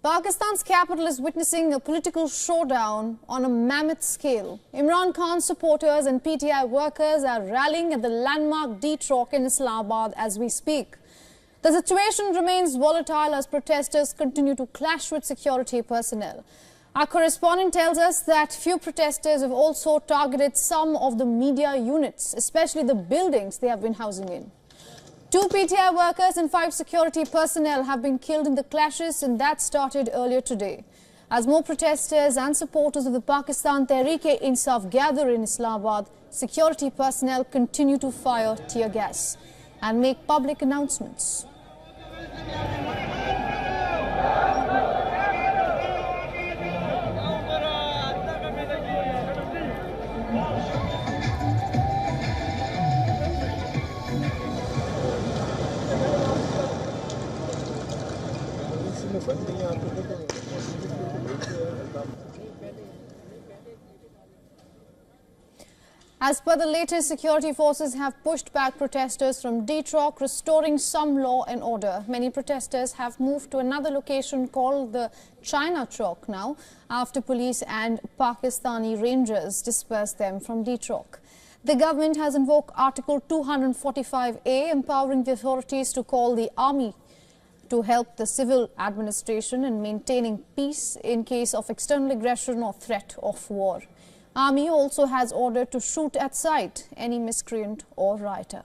Pakistan's capital is witnessing a political showdown on a mammoth scale. Imran Khan's supporters and PTI workers are rallying at the landmark D-Chowk in Islamabad as we speak. The situation remains volatile as protesters continue to clash with security personnel. Our correspondent tells us that few protesters have also targeted some of the media units, especially the buildings they have been housing in. 2 PTI workers and 5 security personnel have been killed in the clashes, and that started earlier today. As more protesters and supporters of the Pakistan Tehreek-e-Insaf gather in Islamabad, security personnel continue to fire tear gas and make public announcements. As per the latest, security forces have pushed back protesters from D-Chowk, restoring some law and order. Many protesters have moved to another location called the China Chowk now, after police and Pakistani rangers dispersed them from D-Chowk. The government has invoked Article 245A, empowering the authorities to call the army to help the civil administration in maintaining peace in case of external aggression or threat of war. Army also has ordered to shoot at sight any miscreant or rioter.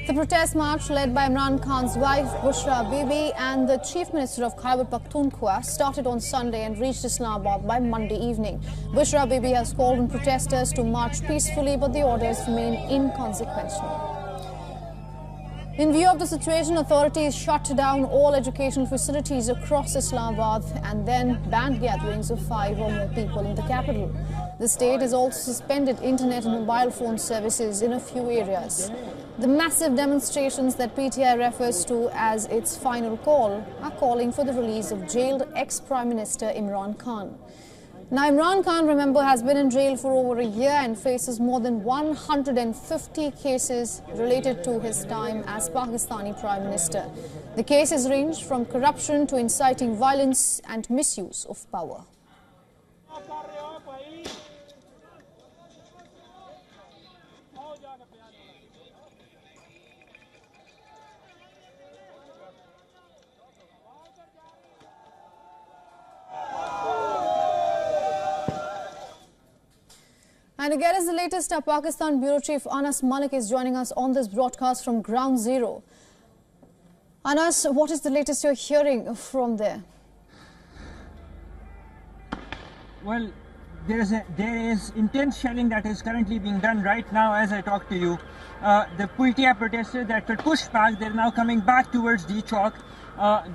The protest march, led by Imran Khan's wife Bushra Bibi and the Chief Minister of Khyber Pakhtunkhwa, started on Sunday and reached Islamabad by Monday evening. Bushra Bibi has called on protesters to march peacefully, but the orders remain inconsequential. In view of the situation, authorities shut down all educational facilities across Islamabad and then banned gatherings of 5 or more people in the capital. The state has also suspended internet and mobile phone services in a few areas. The massive demonstrations that PTI refers to as its final call are calling for the release of jailed ex-Prime Minister Imran Khan. Now, Imran Khan, remember, has been in jail for over a year and faces more than 150 cases related to his time as Pakistani Prime Minister. The cases range from corruption to inciting violence and misuse of power. And to get us the latest, our Pakistan Bureau Chief Anas Malik is joining us on this broadcast from Ground Zero. Anas, what is the latest you're hearing from there? Well, there is intense shelling that is currently being done right now as I talk to you. The PTI protesters that were pushed back, they're now coming back towards D-Chowk.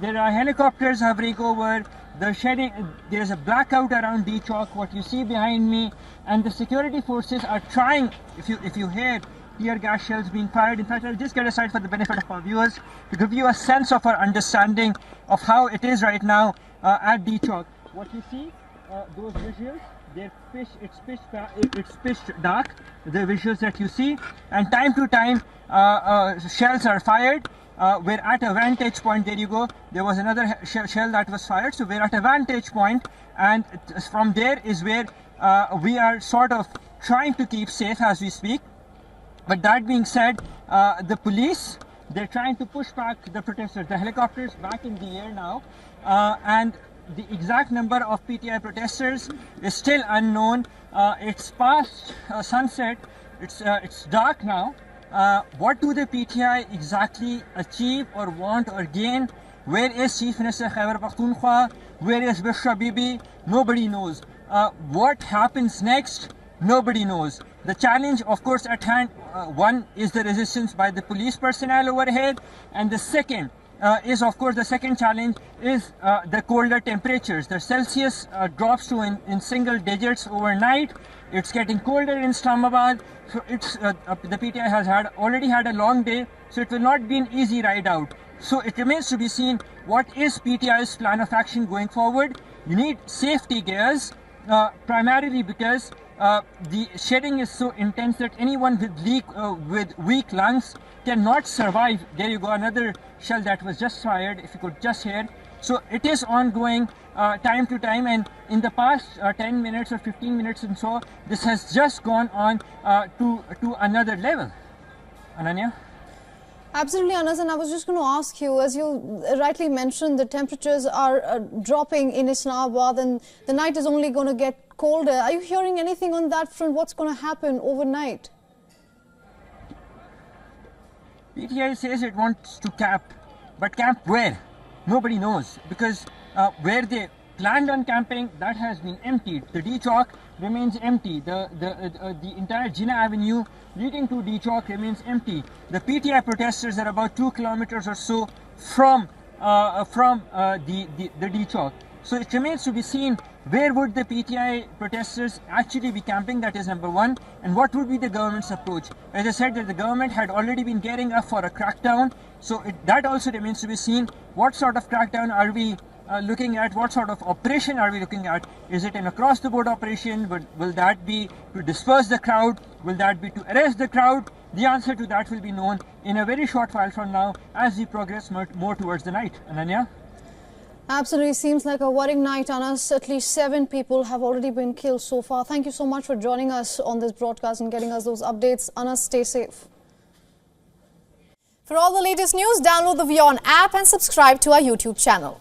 There are helicopters hovering over. There is a blackout around D-Chowk, what you see behind me, and the security forces are trying, if you hear tear gas shells being fired. In fact, I'll just get aside for the benefit of our viewers to give you a sense of our understanding of how it is right now at D-Chowk. What you see, those visuals, it's pitch dark, the visuals that you see, and time to time shells are fired. We're at a vantage point. There you go. There was another shell that was fired. So we're at a vantage point, and from there is where we are sort of trying to keep safe as we speak. But that being said, the police, they're trying to push back the protesters. The helicopters back in the air now, and the exact number of PTI protesters is still unknown. It's past sunset. It's dark now. What do the PTI exactly achieve or want or gain? Where is Chief Minister Khyber Pakhtunkhwa? Where is Bushra Bibi? Nobody knows. What happens next? Nobody knows. The challenge, of course, at hand, one is the resistance by the police personnel overhead, and the second is, of course, the second challenge is the colder temperatures. The Celsius drops to in single digits overnight. It's getting colder in Islamabad, so it's the PTI has already had a long day, so it will not be an easy ride out. So it remains to be seen what is PTI's plan of action going forward. You need safety gears, primarily because the shedding is so intense that anyone with weak lungs cannot survive. There you go, another shell that was just fired, if you could just hear. So it is ongoing time to time, and in the past 10 minutes or 15 minutes and so, this has just gone on to another level. Ananya? Absolutely, Anas, and I was just going to ask you, as you rightly mentioned, the temperatures are dropping in Islamabad and the night is only going to get colder. Are you hearing anything on that front? What's going to happen overnight? PTI says it wants to camp, but camp where? Nobody knows, because where they planned on camping, that has been emptied. The D-Chowk remains empty. The entire Jinnah Avenue leading to D-Chowk remains empty. The PTI protesters are about 2 kilometers or so from the D-Chowk. So it remains to be seen where would the PTI protesters actually be camping, that is number one, and what would be the government's approach. As I said, that the government had already been gearing up for a crackdown, so that also remains to be seen. What sort of crackdown are we looking at? What sort of operation are we looking at? Is it an across-the-board operation? Will that be to disperse the crowd? Will that be to arrest the crowd? The answer to that will be known in a very short while from now as we progress more towards the night. Ananya? Absolutely, seems like a worrying night, Anas. At least 7 people have already been killed so far. Thank you so much for joining us on this broadcast and getting us those updates. Anas, stay safe. For all the latest news, download the WION app and subscribe to our YouTube channel.